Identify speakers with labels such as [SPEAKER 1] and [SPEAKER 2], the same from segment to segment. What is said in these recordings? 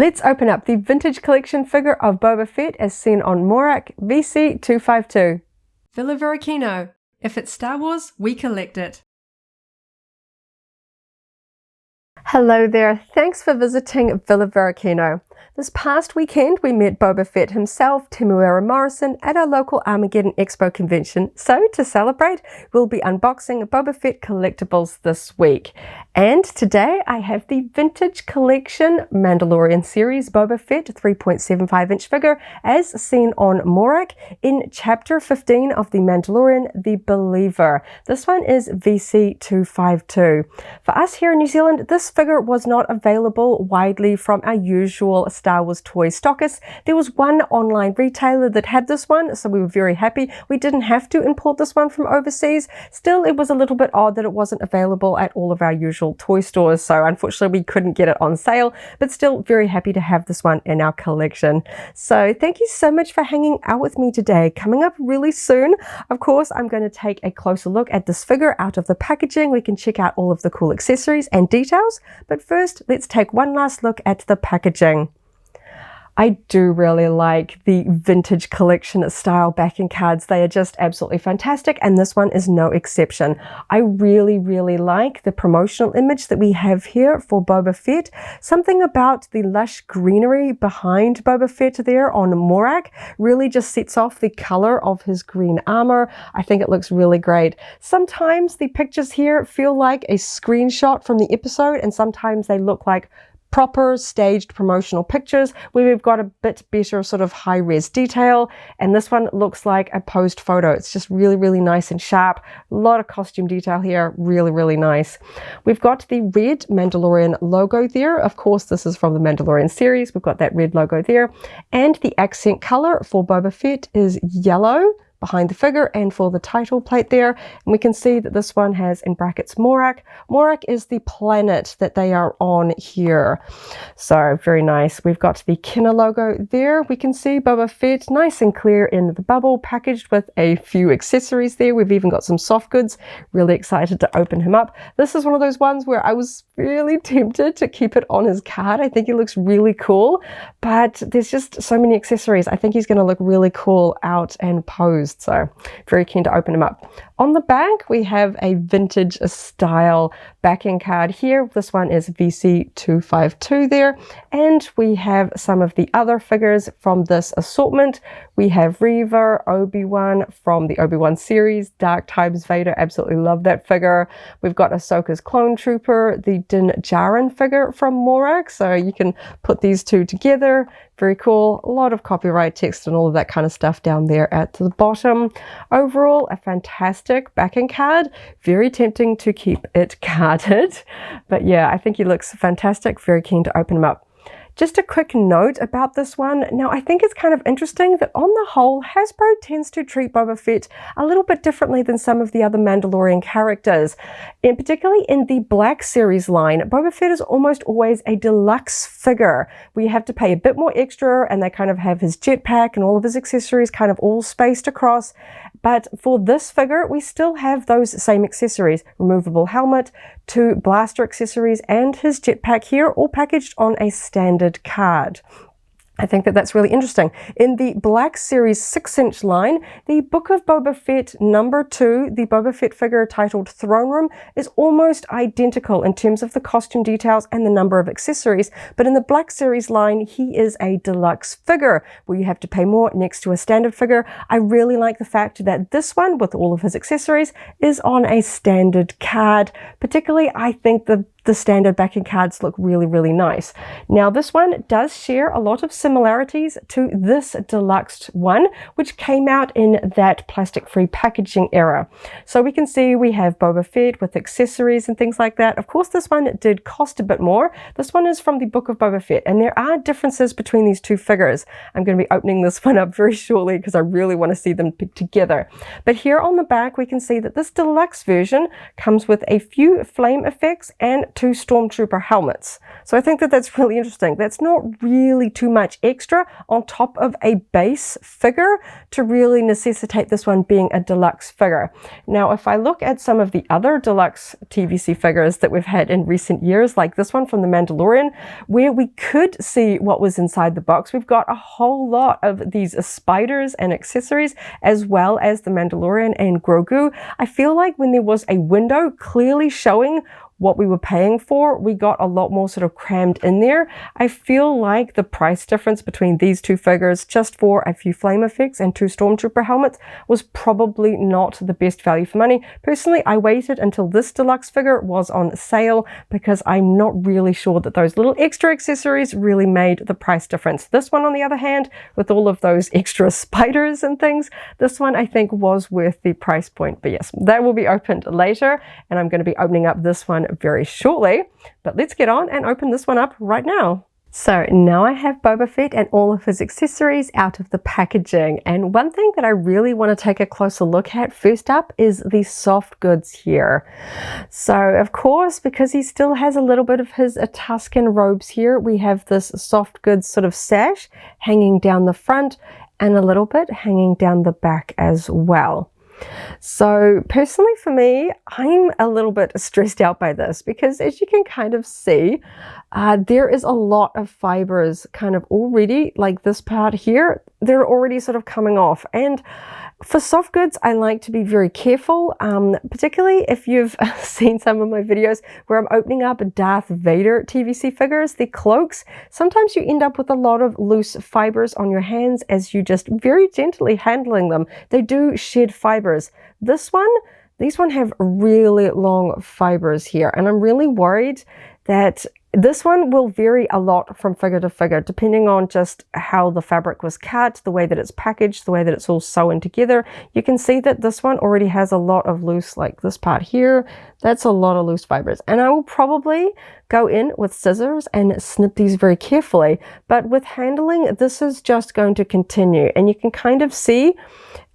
[SPEAKER 1] Let's open up the vintage collection figure of Boba Fett as seen on Morak VC252. Varykino. If it's Star Wars, we collect it. Hello there, thanks for visiting Varykino. This past weekend we met Boba Fett himself, Temuera Morrison, at our local Armageddon Expo convention. So to celebrate, we'll be unboxing Boba Fett collectibles this week. And today I have the vintage collection Mandalorian series Boba Fett 3.75 inch figure as seen on Morak in chapter 15 of the Mandalorian, The Believer. This one is VC252. For us here in New Zealand, this figure was not available widely from our usual Star Wars toy stockists. There was one online retailer that had this one, so we were very happy. We didn't have to import this one from overseas. Still, it was a little bit odd that it wasn't available at all of our usual toy stores, so unfortunately we couldn't get it on sale, but still very happy to have this one in our collection. So thank you so much for hanging out with me today. Coming up really soon, of course, I'm going to take a closer look at this figure out of the packaging. We can check out all of the cool accessories and details, but first let's take one last look at the packaging. I do really like the vintage collection style backing cards. They are just absolutely fantastic, and this one is no exception. I really like the promotional image that we have here for Boba Fett. Something about the lush greenery behind Boba Fett there on Morak really just sets off the color of his green armor. I think it looks really great. Sometimes the pictures here feel like a screenshot from the episode, and sometimes they look like proper staged promotional pictures where we've got a bit better sort of high-res detail, and this one looks like a posed photo. It's just really nice and sharp. A lot of costume detail here, really nice. We've got the red Mandalorian logo there. Of course, this is from the Mandalorian series. We've got that red logo there, and the accent color for Boba Fett is yellow behind the figure and for the title plate there. And we can see that this one has in brackets Morak. Morak is the planet that they are on here. So very nice. We've got the Kenner logo there. We can see Boba Fett nice and clear in the bubble, packaged with a few accessories there. We've even got some soft goods. Really excited to open him up. This is one of those ones where I was really tempted to keep it on his card. I think he looks really cool, but there's just so many accessories. I think he's going to look really cool out and posed. So very keen to open them up. On the back, we have a vintage style backing card here. This one is VC252 there. And we have some of the other figures from this assortment. We have Reva, Obi-Wan from the Obi-Wan series, Dark Times Vader. Absolutely love that figure. We've got Ahsoka's clone trooper, the Din Djarin figure from Morak. So you can put these two together. Very cool. A lot of copyright text and all of that kind of stuff down there at the bottom. Overall, a fantastic backing card. Very tempting to keep it carded. But yeah, I think he looks fantastic. Very keen to open him up. Just a quick note about this one. Now, I think it's kind of interesting that on the whole, Hasbro tends to treat Boba Fett a little bit differently than some of the other Mandalorian characters. And particularly in the Black Series line, Boba Fett is almost always a deluxe figure where you have to pay a bit more extra, and they kind of have his jetpack and all of his accessories kind of all spaced across. But for this figure, we still have those same accessories. Removable helmet, 2 blaster accessories, and his jetpack here, all packaged on a standard card. I think that that's really interesting. In the Black Series 6-inch line, the Book of Boba Fett number 2, the Boba Fett figure titled Throne Room, is almost identical in terms of the costume details and the number of accessories. But in the Black Series line, he is a deluxe figure where you have to pay more next to a standard figure. I really like the fact that this one, with all of his accessories, is on a standard card. Particularly, I think the standard backing cards look really nice. Now, this one does share a lot of similarities to this deluxe one, which came out in that plastic-free packaging era. So we can see we have Boba Fett with accessories and things like that. Of course, this one did cost a bit more. This one is from the Book of Boba Fett, and there are differences between these two figures. I'm going to be opening this one up very shortly because I really want to see them together. But here on the back, we can see that this deluxe version comes with a few flame effects and 2 Stormtrooper helmets. So I think that that's really interesting. That's not really too much extra on top of a base figure to really necessitate this one being a deluxe figure. Now, if I look at some of the other deluxe TVC figures that we've had in recent years, like this one from the Mandalorian, where we could see what was inside the box, we've got a whole lot of these spiders and accessories, as well as the Mandalorian and Grogu. I feel like when there was a window clearly showing what we were paying for, we got a lot more sort of crammed in there. I feel like the price difference between these two figures, just for a few flame effects and 2 Stormtrooper helmets, was probably not the best value for money. Personally, I waited until this deluxe figure was on sale because I'm not really sure that those little extra accessories really made the price difference. This one, on the other hand, with all of those extra spiders and things, this one I think was worth the price point. But yes, that will be opened later, and I'm going to be opening up this one very shortly, but let's get on and open this one up right now. So now I have Boba Fett and all of his accessories out of the packaging, and one thing that I really want to take a closer look at first up is the soft goods here. So of course, because he still has a little bit of his Tusken robes here, we have this soft goods sort of sash hanging down the front and a little bit hanging down the back as well. So personally for me, I'm a little bit stressed out by this because, as you can kind of see, there is a lot of fibers kind of already, like this part here, they're already sort of coming off. And for soft goods, I like to be very careful, particularly if you've seen some of my videos where I'm opening up Darth Vader TVC figures, the cloaks. Sometimes you end up with a lot of loose fibers on your hands as you just very gently handling them. They do shed fibers. These one have really long fibers here, and I'm really worried that this one will vary a lot from figure to figure, depending on just how the fabric was cut, the way that it's packaged, the way that it's all sewn together. You can see that this one already has a lot of loose, like this part here, that's a lot of loose fibers. And I will probably go in with scissors and snip these very carefully. But with handling, this is just going to continue. And you can kind of see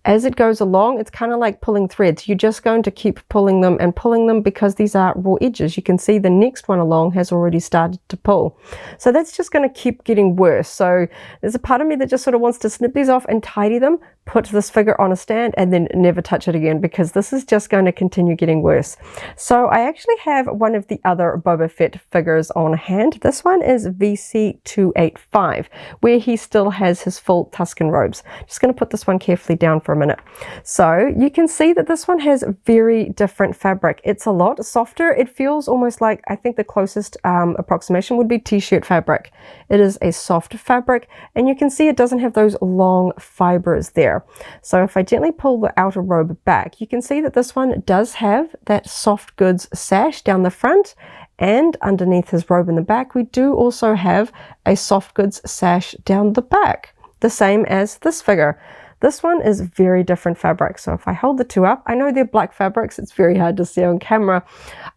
[SPEAKER 1] as it goes along, it's kind of like pulling threads. You're just going to keep pulling them and pulling them because these are raw edges. You can see the next one along has already started to pull. So that's just going to keep getting worse. So there's a part of me that just sort of wants to snip these off and tidy them, put this figure on a stand, and then never touch it again, because this is just going to continue getting worse. So I actually have one of the other Boba Fett figures on hand. This one is VC252, where he still has his full Tusken robes. Just going to put this one carefully down for a minute. So you can see that this one has very different fabric. It's a lot softer. It feels almost like, I think the closest approximation would be t-shirt fabric. It is a soft fabric, and you can see it doesn't have those long fibers there. So if I gently pull the outer robe back, you can see that this one does have that soft goods sash down the front, and underneath his robe in the back, we do also have a soft goods sash down the back, the same as this figure. This one is very different fabric. So if I hold the two up, I know they're black fabrics. It's very hard to see on camera.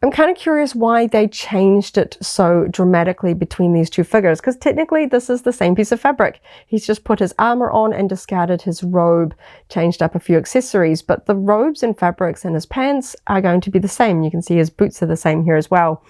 [SPEAKER 1] I'm kind of curious why they changed it so dramatically between these two figures, because technically this is the same piece of fabric. He's just put his armor on and discarded his robe, changed up a few accessories, but the robes and fabrics and his pants are going to be the same. You can see his boots are the same here as well.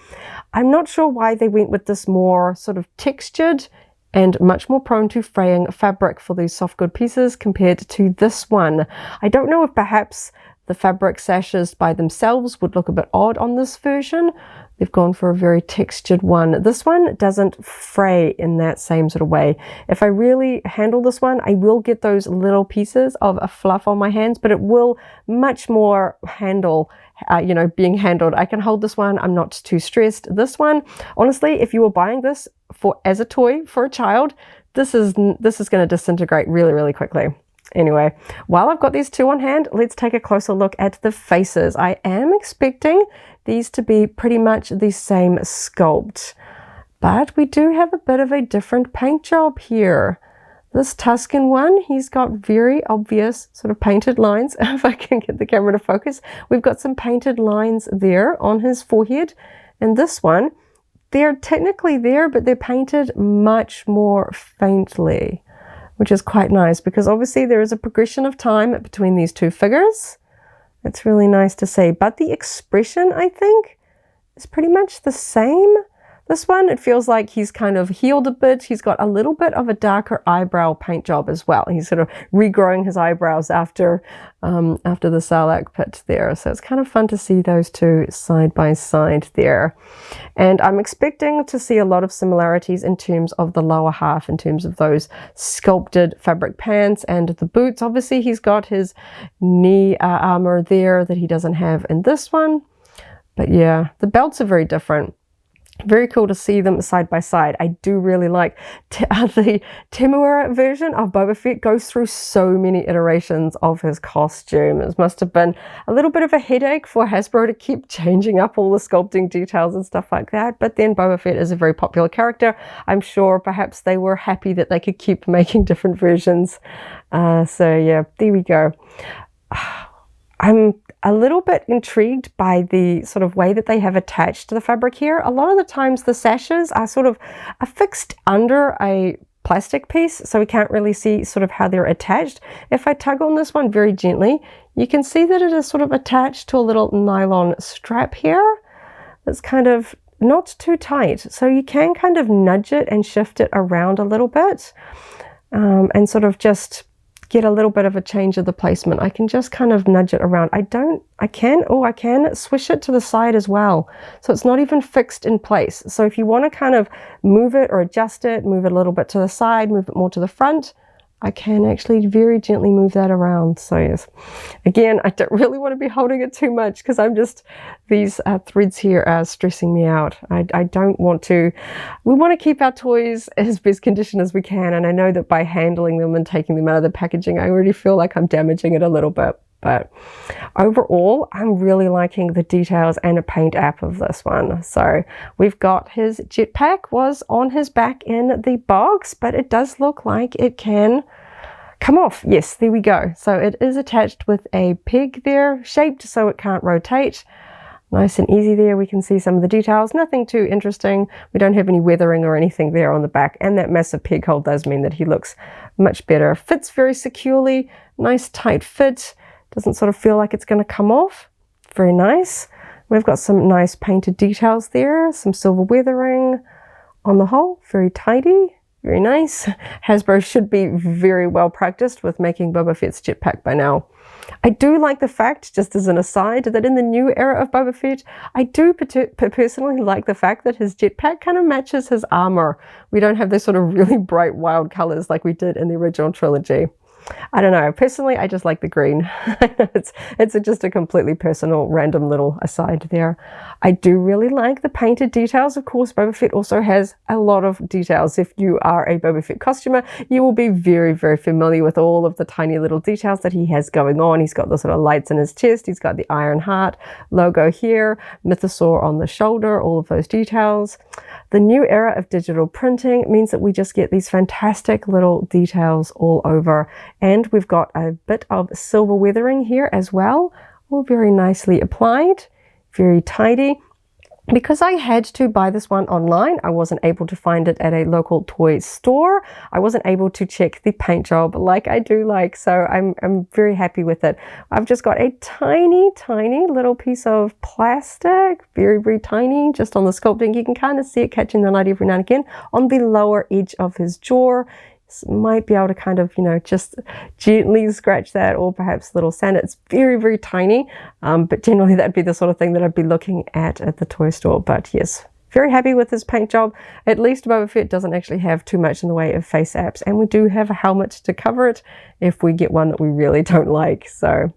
[SPEAKER 1] I'm not sure why they went with this more sort of textured and much more prone to fraying fabric for these soft good pieces compared to this one. I don't know if perhaps the fabric sashes by themselves would look a bit odd on this version. They've gone for a very textured one. This one doesn't fray in that same sort of way. If I really handle this one, I will get those little pieces of a fluff on my hands, but it will much more handle being handled. I can hold this one. I'm not too stressed. This one, honestly, if you were buying this as a toy for a child, this is going to disintegrate really, really quickly. Anyway, while I've got these two on hand, let's take a closer look at the faces. I am expecting these to be pretty much the same sculpt, but we do have a bit of a different paint job here. This Tusken one, he's got very obvious sort of painted lines. If I can get the camera to focus, we've got some painted lines there on his forehead. And this one, they're technically there, but they're painted much more faintly, which is quite nice because obviously there is a progression of time between these two figures. It's really nice to see. But the expression, I think, is pretty much the same. This one, it feels like he's kind of healed a bit. He's got a little bit of a darker eyebrow paint job as well. He's sort of regrowing his eyebrows after the Sarlacc pit there. So it's kind of fun to see those two side by side there. And I'm expecting to see a lot of similarities in terms of the lower half, in terms of those sculpted fabric pants and the boots. Obviously, he's got his knee armor there that he doesn't have in this one. But yeah, the belts are very different. Very cool to see them side by side. I do really like the Temuera version of Boba Fett goes through so many iterations of his costume. It must have been a little bit of a headache for Hasbro to keep changing up all the sculpting details and stuff like that. But then Boba Fett is a very popular character. I'm sure perhaps they were happy that they could keep making different versions. So yeah, there we go. I'm a little bit intrigued by the sort of way that they have attached the fabric here. A lot of the times the sashes are sort of affixed under a plastic piece, so we can't really see sort of how they're attached. If I tug on this one very gently, you can see that it is sort of attached to a little nylon strap here. That's kind of not too tight, so you can kind of nudge it and shift it around a little bit and sort of just get a little bit of a change of the placement. I can just kind of nudge it around. I can swish it to the side as well. So it's not even fixed in place. So if you want to kind of move it or adjust it, move it a little bit to the side, move it more to the front, I can actually very gently move that around. So yes, again, I don't really want to be holding it too much because these threads here are stressing me out. I don't want to. We want to keep our toys as best condition as we can. And I know that by handling them and taking them out of the packaging, I already feel like I'm damaging it a little bit. But overall, I'm really liking the details and a paint app of this one. So we've got his jetpack was on his back in the box, but it does look like it can come off. Yes, there we go. So it is attached with a peg there, shaped so it can't rotate. Nice and easy there. We can see some of the details. Nothing too interesting. We don't have any weathering or anything there on the back. And that massive peg hole does mean that he looks much better. Fits very securely. Nice tight fit. Doesn't sort of feel like it's going to come off. Very nice. We've got some nice painted details there. Some silver weathering on the whole. Very tidy. Very nice. Hasbro should be very well practiced with making Boba Fett's jetpack by now. I do like the fact, just as an aside, that in the new era of Boba Fett, I do personally like the fact that his jetpack kind of matches his armor. We don't have those sort of really bright, wild colors like we did in the original trilogy. I don't know. Personally, I just like the green. it's just a completely personal, random little aside there. I do really like the painted details. Of course, Boba Fett also has a lot of details. If you are a Boba Fett costumer, you will be very, very familiar with all of the tiny little details that he has going on. He's got the sort of lights in his chest. He's got the Iron Heart logo here, Mythosaur on the shoulder, all of those details. The new era of digital printing means that we just get these fantastic little details all over. And we've got a bit of silver weathering here as well, all very nicely applied, very tidy. Because I had to buy this one online, I wasn't able to find it at a local toy store. I wasn't able to check the paint job like I do like, so I'm very happy with it. I've just got a tiny, tiny little piece of plastic, very, very tiny, just on the sculpting. You can kind of see it catching the light every now and again on the lower edge of his jaw. Might be able to kind of, just gently scratch that, or perhaps a little sand. It's very, very tiny, but generally that'd be the sort of thing that I'd be looking at the toy store. But yes, very happy with this paint job. At least Boba Fett doesn't actually have too much in the way of face apps, and we do have a helmet to cover it if we get one that we really don't like. So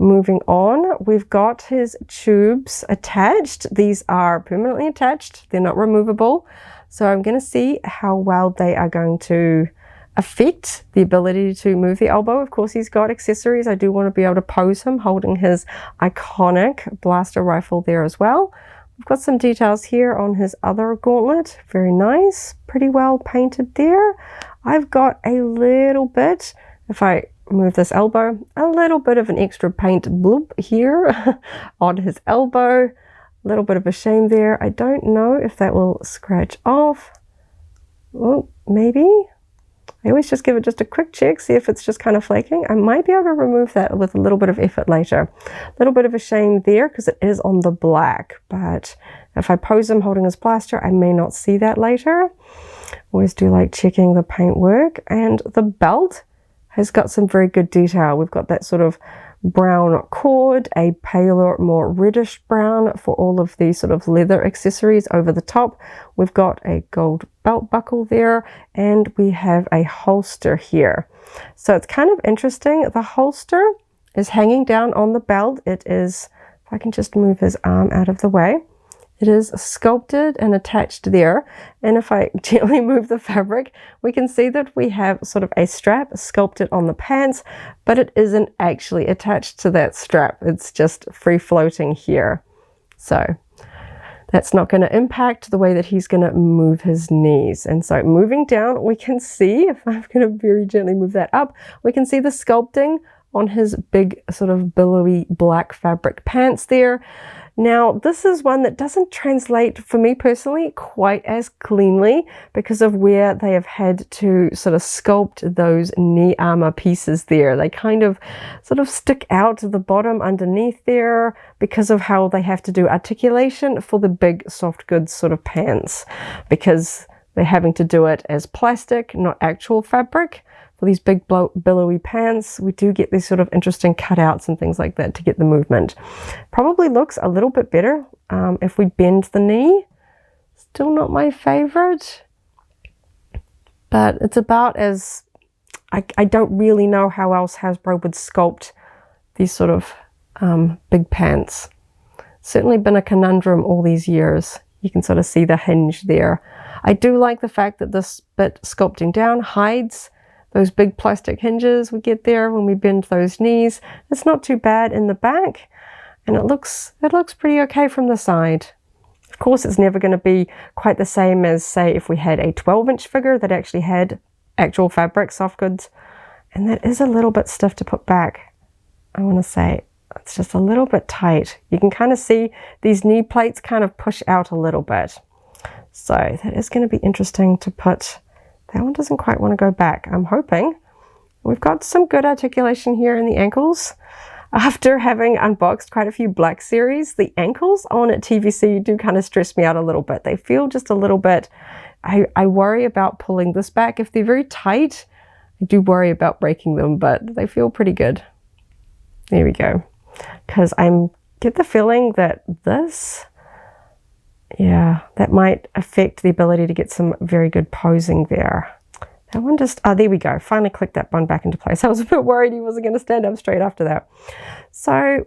[SPEAKER 1] moving on, we've got his tubes attached. These are permanently attached. They're not removable. So I'm going to see how well they are going to affect the ability to move the elbow. Of course, he's got accessories. I do want to be able to pose him holding his iconic blaster rifle there as well. We've got some details here on his other gauntlet. Very nice. Pretty well painted there. I've got a little bit, if I move this elbow, a little bit of an extra paint bloop here on his elbow. A little bit of a shame there. I don't know if that will scratch off. Oh, maybe. I always just give it just a quick check, see if it's just kind of flaking. I might be able to remove that with a little bit of effort later. A little bit of a shame there because it is on the black, but if I pose him holding his blaster, I may not see that later. Always do like checking the paint work. And the belt has got some very good detail. We've got that sort of brown cord, a paler, more reddish brown for all of these sort of leather accessories over the top. We've got a gold belt buckle there, and we have a holster here. So it's kind of interesting. The holster is hanging down on the belt. It is, if I can just move his arm out of the way, it is sculpted and attached there. And if I gently move the fabric, we can see that we have sort of a strap sculpted on the pants, but it isn't actually attached to that strap. It's just free floating here. So that's not going to impact the way that he's going to move his knees. And so moving down, we can see, if I'm going to very gently move that up, we can see the sculpting on his big sort of billowy black fabric pants there. Now, this is one that doesn't translate for me personally quite as cleanly because of where they have had to sort of sculpt those knee armor pieces there. They kind of sort of stick out to the bottom underneath there because of how they have to do articulation for the big soft goods sort of pants, because they're having to do it as plastic, not actual fabric. For these big billowy pants, we do get these sort of interesting cutouts and things like that to get the movement. Probably looks a little bit better if we bend the knee. Still not my favorite, but it's about as, I don't really know how else Hasbro would sculpt these sort of big pants. Certainly been a conundrum all these years. You can sort of see the hinge there. I do like the fact that this bit sculpting down hides those big plastic hinges we get there when we bend those knees. It's not too bad in the back, and it looks pretty okay from the side. Of course, it's never going to be quite the same as, say, if we had a 12-inch figure that actually had actual fabric, soft goods, and that is a little bit stiff to put back. I want to say it's just a little bit tight. You can kind of see these knee plates kind of push out a little bit. So that is going to be interesting to put. That one doesn't quite want to go back. I'm hoping. We've got some good articulation here in the ankles. After having unboxed quite a few Black Series, the ankles on TVC do kind of stress me out a little bit. They feel just a little bit, I worry about pulling this back. If they're very tight, I do worry about breaking them, but they feel pretty good. There we go. Because I get the feeling that this, yeah, that might affect the ability to get some very good posing there. That one just, oh, there we go. Finally clicked that one back into place. I was a bit worried he wasn't going to stand up straight after that. So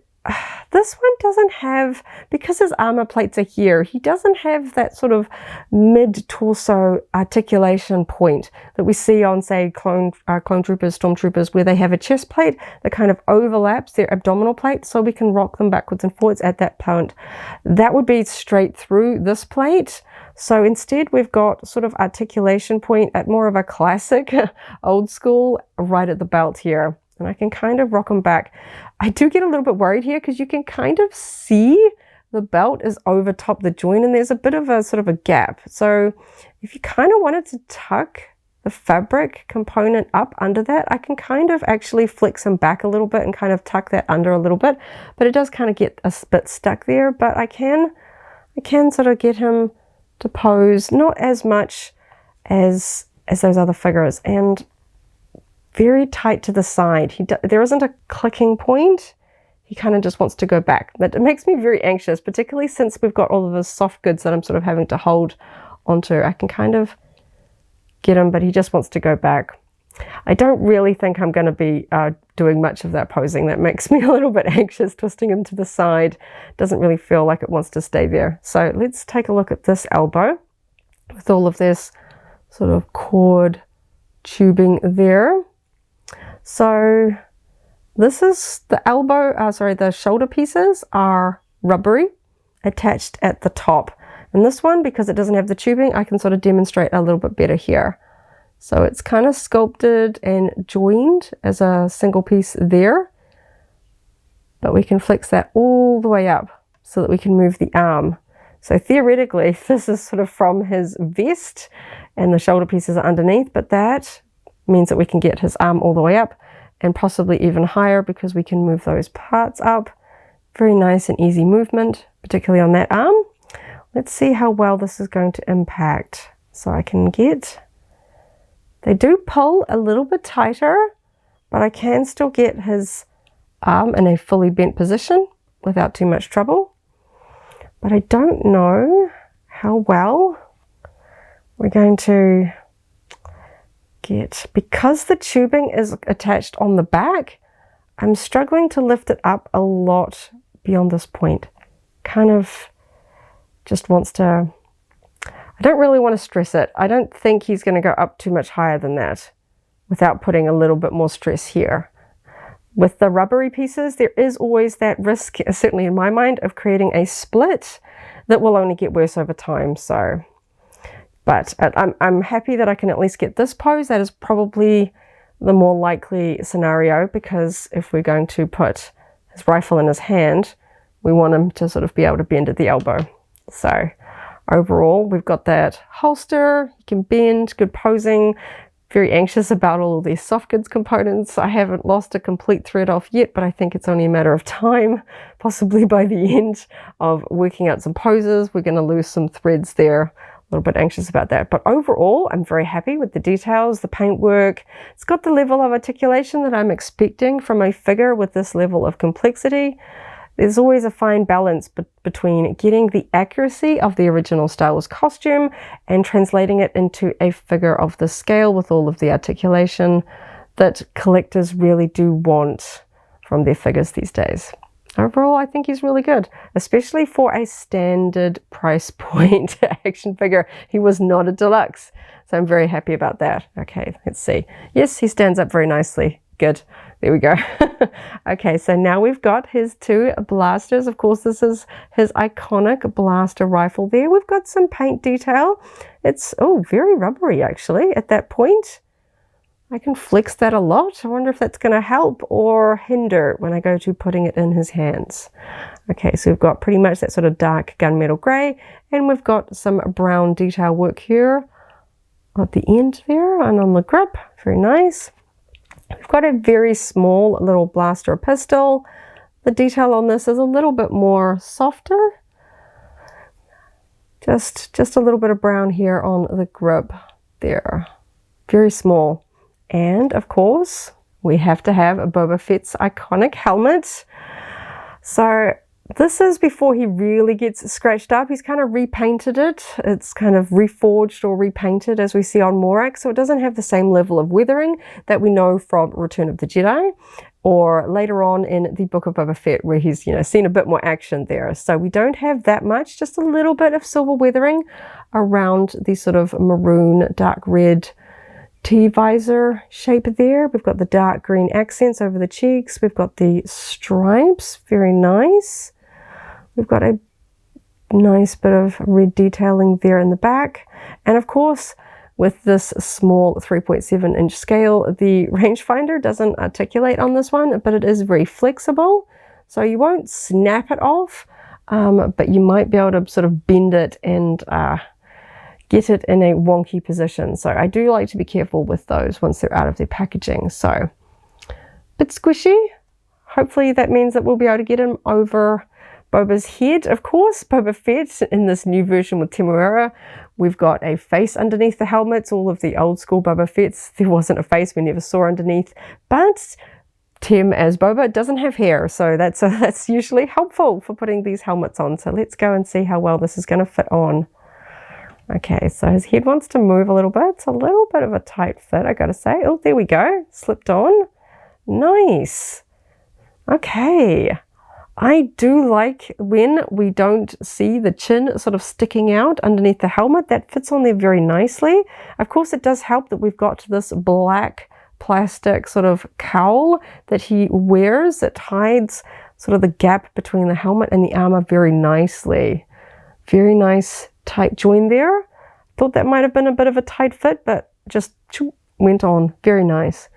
[SPEAKER 1] this one doesn't have, because his armor plates are here, he doesn't have that sort of mid-torso articulation point that we see on, say, clone troopers, stormtroopers, where they have a chest plate that kind of overlaps their abdominal plate so we can rock them backwards and forwards at that point. That would be straight through this plate. So instead we've got sort of articulation point at more of a classic old school right at the belt here. And I can kind of rock them back. I do get a little bit worried here because you can kind of see the belt is over top the joint and there's a bit of a sort of a gap. So if you kind of wanted to tuck the fabric component up under that, I can kind of actually flex him back a little bit and kind of tuck that under a little bit. But it does kind of get a bit stuck there. But I can sort of get him to pose not as much as those other figures, and very tight to the side. There isn't a clicking point. He kind of just wants to go back. That makes me very anxious, particularly since we've got all of the soft goods that I'm sort of having to hold onto. I can kind of get him, but he just wants to go back. I don't really think I'm going to be doing much of that posing. That makes me a little bit anxious. Twisting him to the side doesn't really feel like it wants to stay there. So let's take a look at this elbow with all of this sort of cord tubing there. So this is the elbow, the shoulder pieces are rubbery, attached at the top. And this one, because it doesn't have the tubing, I can sort of demonstrate a little bit better here. So it's kind of sculpted and joined as a single piece there, but we can flex that all the way up so that we can move the arm. So theoretically, this is sort of from his vest and the shoulder pieces are underneath, but that means that we can get his arm all the way up and possibly even higher because we can move those parts up. Very nice and easy movement, particularly on that arm. Let's see how well this is going to impact. So I can get, they do pull a little bit tighter, but I can still get his arm in a fully bent position without too much trouble. But I don't know how well we're going to get, because the tubing is attached on the back, I'm struggling to lift it up a lot beyond this point. Kind of just wants to, I don't really want to stress it. I don't think he's going to go up too much higher than that without putting a little bit more stress here. With the rubbery pieces, there is always that risk, certainly in my mind, of creating a split that will only get worse over time. So, but I'm happy that I can at least get this pose. That is probably the more likely scenario, because if we're going to put his rifle in his hand, we want him to sort of be able to bend at the elbow. So overall, we've got that holster, you can bend, good posing. Very anxious about all of these soft goods components. I haven't lost a complete thread off yet, but I think it's only a matter of time. Possibly by the end of working out some poses, we're going to lose some threads there. A little bit anxious about that. But overall, I'm very happy with the details, the paintwork. It's got the level of articulation that I'm expecting from a figure with this level of complexity. There's always a fine balance between getting the accuracy of the original Star Wars costume and translating it into a figure of the scale with all of the articulation that collectors really do want from their figures these days. Overall, I think he's really good, especially for a standard price point action figure. He was not a deluxe, so I'm very happy about that. Okay, let's see. Yes, he stands up very nicely. Good. There we go. Okay, so now we've got his two blasters. Of course, this is his iconic blaster rifle there. We've got some paint detail. It's, oh, very rubbery actually at that point. I can flex that a lot. I wonder if that's going to help or hinder when I go to putting it in his hands. Okay, so we've got pretty much that sort of dark gunmetal gray, and we've got some brown detail work here at the end there and on the grip. Very nice. We've got a very small little blaster pistol. The detail on this is a little bit more softer. Just a little bit of brown here on the grip there. Very small. And of course, we have to have Boba Fett's iconic helmet. So this is before he really gets scratched up. He's kind of repainted it. It's kind of reforged or repainted as we see on Morak. So it doesn't have the same level of weathering that we know from Return of the Jedi or later on in the Book of Boba Fett, where he's, you know, seen a bit more action there. So we don't have that much, just a little bit of silver weathering around the sort of maroon, dark red T-visor shape there. We've got the dark green accents over the cheeks. We've got the stripes, very nice. We've got a nice bit of red detailing there in the back. And of course, with this small 3.7-inch scale, the rangefinder doesn't articulate on this one, but it is very flexible. So you won't snap it off, but you might be able to sort of bend it and get it in a wonky position. So I do like to be careful with those once they're out of their packaging. So a bit squishy. Hopefully that means that we'll be able to get him over Boba's head. Of course, Boba Fett in this new version with Temuera, we've got a face underneath the helmets. All of the old school Boba Fett's, there wasn't a face, we never saw underneath. But Tim as Boba doesn't have hair, so that's usually helpful for putting these helmets on. So let's go and see how well this is going to fit on. Okay, so his head wants to move a little bit. It's a little bit of a tight fit, I gotta say. Oh, there we go. Slipped on. Nice. Okay. I do like when we don't see the chin sort of sticking out underneath the helmet. That fits on there very nicely. Of course, it does help that we've got this black plastic sort of cowl that he wears. It hides sort of the gap between the helmet and the armor very nicely. Very nice tight join there. Thought that might have been a bit of a tight fit, but just went on. Very nice.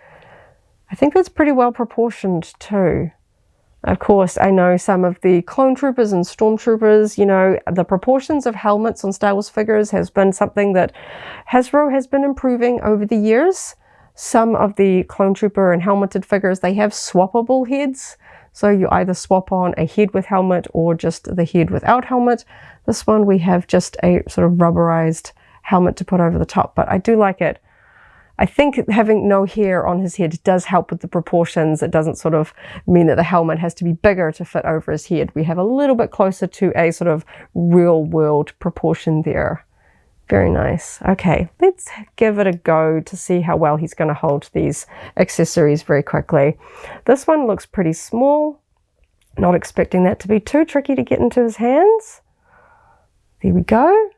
[SPEAKER 1] I think that's pretty well proportioned too. Of course, I know some of the clone troopers and stormtroopers, you know, the proportions of helmets on Star Wars figures has been something that Hasbro has been improving over the years. some of the Clone Trooper and helmeted figures, they have swappable heads. So you either swap on a head with helmet or just the head without helmet. This one we have just a sort of rubberized helmet to put over the top, but I do like it. I think having no hair on his head does help with the proportions. It doesn't sort of mean that the helmet has to be bigger to fit over his head. We have a little bit closer to a sort of real world proportion there. Very nice. Okay, let's give it a go to see how well he's going to hold these accessories very quickly. This one looks pretty small. Not expecting that to be too tricky to get into his hands. There we go.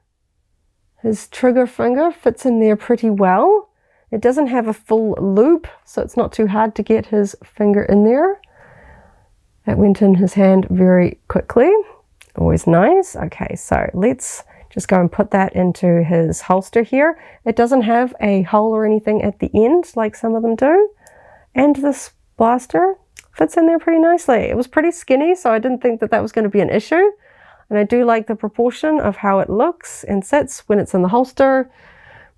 [SPEAKER 1] His trigger finger fits in there pretty well. It doesn't have a full loop, so it's not too hard to get his finger in there. That went in his hand very quickly. Always nice. Okay, so let's just go and put that into his holster here. It doesn't have a hole or anything at the end like some of them do. And this blaster fits in there pretty nicely. It was pretty skinny, so I didn't think that that was going to be an issue. And I do like the proportion of how it looks and sits when it's in the holster.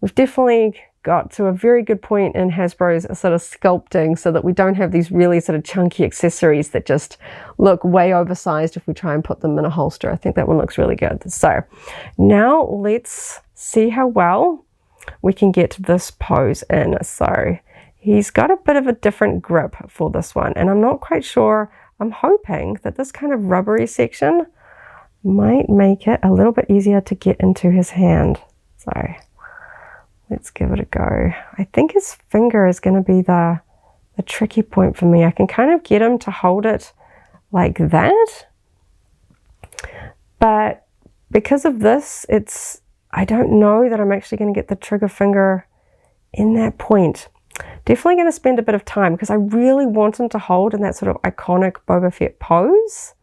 [SPEAKER 1] We've definitely got to a very good point in Hasbro's sort of sculpting so that we don't have these really sort of chunky accessories that just look way oversized if we try and put them in a holster. I think that one looks really good. So now let's see how well we can get this pose in. So he's got a bit of a different grip for this one, and I'm not quite sure. I'm hoping that this kind of rubbery section might make it a little bit easier to get into his hand. So let's give it a go. I think his finger is going to be the tricky point for me. I can kind of get him to hold it like that. But because of this, I don't know that I'm actually going to get the trigger finger in that point. Definitely going to spend a bit of time because I really want him to hold in that sort of iconic Boba Fett pose.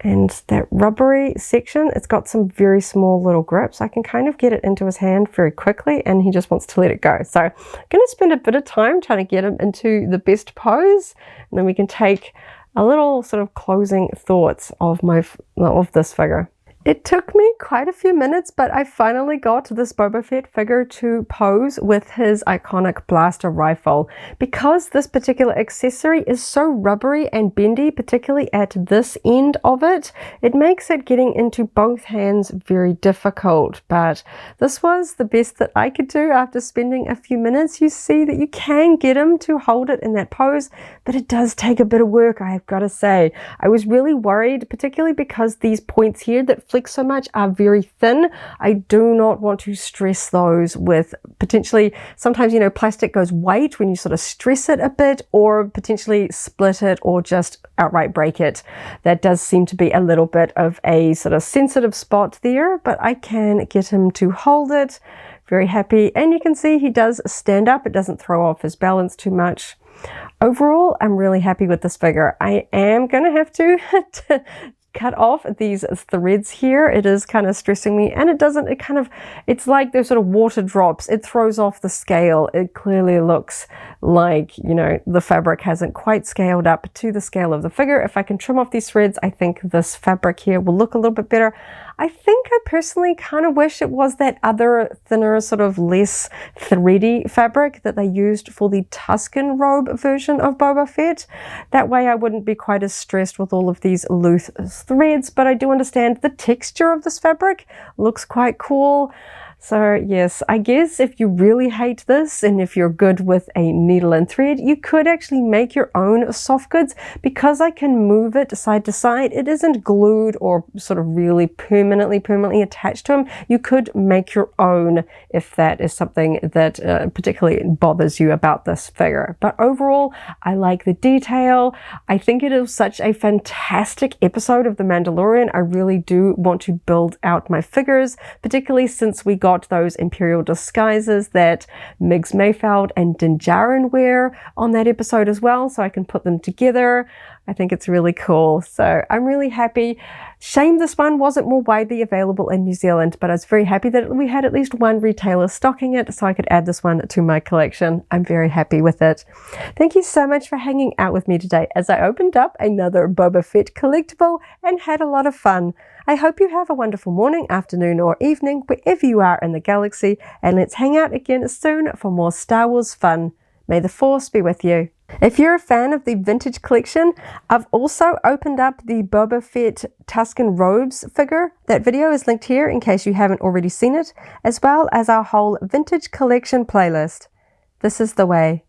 [SPEAKER 1] And that rubbery section, it's got some very small little grips. I can kind of get it into his hand very quickly, and he just wants to let it go. So I'm going to spend a bit of time trying to get him into the best pose, and then we can take a little sort of closing thoughts of this figure. It took me quite a few minutes, but I finally got this Boba Fett figure to pose with his iconic blaster rifle. Because this particular accessory is so rubbery and bendy, particularly at this end of it, it makes it getting into both hands very difficult. But this was the best that I could do after spending a few minutes. You see that you can get him to hold it in that pose, but it does take a bit of work, I have got to say. I was really worried, particularly because these points here that flex so much are very thin. I do not want to stress those with potentially, sometimes, you know, plastic goes white when you sort of stress it a bit, or potentially split it or just outright break it. That does seem to be a little bit of a sort of sensitive spot there, but I can get him to hold it. Very happy. And you can see he does stand up. It doesn't throw off his balance too much. Overall, I'm really happy with this figure. I am going to have to cut off these threads here. It is kind of stressing me, and it's like those sort of water drops. It throws off the scale. It clearly looks like, you know, the fabric hasn't quite scaled up to the scale of the figure. If I can trim off these threads, I think this fabric here will look a little bit better. I think I personally kind of wish it was that other thinner, sort of less thready fabric that they used for the Tusken robe version of Boba Fett. That way I wouldn't be quite as stressed with all of these loose threads, but I do understand the texture of this fabric looks quite cool. So yes, I guess if you really hate this and if you're good with a needle and thread, you could actually make your own soft goods. Because I can move it side to side, it isn't glued or sort of really permanently attached to them. You could make your own if that is something that particularly bothers you about this figure. But overall, I like the detail. I think it is such a fantastic episode of The Mandalorian. I really do want to build out my figures, particularly since we got those Imperial disguises that Migs Mayfeld and Din Djarin wear on that episode as well, so I can put them together. I think it's really cool. So I'm really happy. Shame this one wasn't more widely available in New Zealand, but I was very happy that we had at least one retailer stocking it so I could add this one to my collection. I'm very happy with it. Thank you so much for hanging out with me today as I opened up another Boba Fett collectible and had a lot of fun. I hope you have a wonderful morning, afternoon, or evening wherever you are in the galaxy, and let's hang out again soon for more Star Wars fun. May the Force be with you. If you're a fan of the vintage collection, I've also opened up the Boba Fett Tusken Robes figure. That video is linked here in case you haven't already seen it, as well as our whole vintage collection playlist. This is the way.